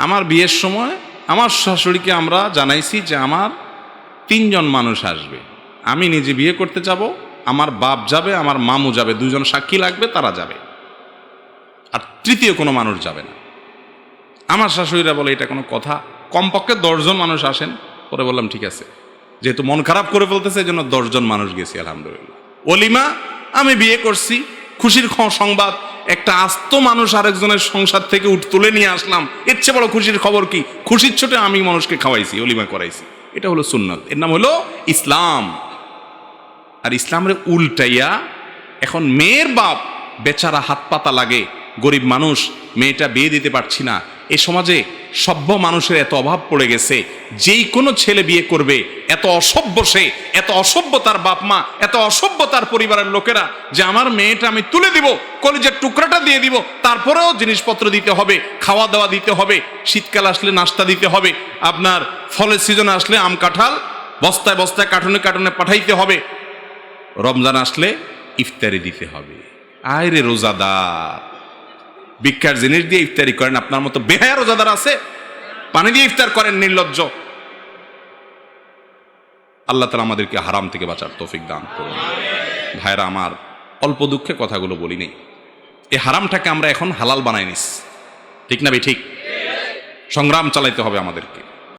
আমার বিয়ের সময় আমার শাশুড়িকে আমরা জানাইছি যে আমার 3 জন মানুষ আসবে, আমি নিজে বিয়ে করতে যাব, আমার বাপ যাবে, আমার মামু যাবে, 2 জন সাক্ষী লাগবে, তারা যাবে, আর তৃতীয় কোনো মানুষ যাবে না। আমার শাশুড়িরা বলে এটা কোনো কথা, কমপক্ষে 10 জন মানুষ আসেন। পরে বললাম ঠিক আছে, যেহেতু মন খারাপ করে ফেলতেছে এই জন্য 10 জন মানুষ গেছি। আলহামদুলিল্লাহ ওলিমা, আমি বিয়ে করছি, খুশির সংবাদ, একটা আস্ত মানুষ আরেকজনের সংসার থেকে তুলে নিয়ে আসলাম, এর চেয়ে বড় খুশির খবর কি? খুশির ছোটে আমি মানুষকে খাওয়াইছি, ওলিমা করাইছি, এটা হলো সুন্নাত, এর নাম হলো ইসলাম। আর ইসলামের উল্টাইয়া এখন মেয়ের বাপ বেচারা হাত পাতা লাগে, গরিব মানুষ, মেয়েটা বিয়ে দিতে পারছি না। এই সমাজে সভ্য মানুষের এত অভাব পড়ে গেছে, যেই কোনো ছেলে বিয়ে করবে এত অসভ্য, সে এত অসভ্য তার বাপ মা, এত অসভ্য তার পরিবারের লোকেরা, যে আমার মেয়েটা আমি তুলে দিব, কলিজার টুকরাটা দিয়ে দিব, তারপরেও জিনিসপত্র দিতে হবে, খাওয়া দাওয়া দিতে হবে, শীতকাল আসলে নাস্তা দিতে হবে, আপনার ফলের সিজন আসলে আম কাঁঠাল বস্তায় বস্তায় কার্টুনে কার্টুনে পাঠাইতে হবে, রমজান আসলে ইফতারি দিতে হবে। আয় রে রোজাদার, ভিক্ষার জিনিস দিয়ে ইফতারি করেন, আপনার মতো বেহায়া রোজাদার আছে? পানি দিয়ে ইফতার করেন, নির্লজ্জ। আল্লাহ তাআলা আমাদেরকে হারাম থেকে বাঁচার তৌফিক দান করুন। ভাইরা আমার, অল্প দুঃখে কথাগুলো বলি নেই, এই হারামটাকে আমরা এখন হালাল বানাই নিস, ঠিক না ভাই? ঠিক। সংগ্রাম চালাইতে হবে আমাদেরকে।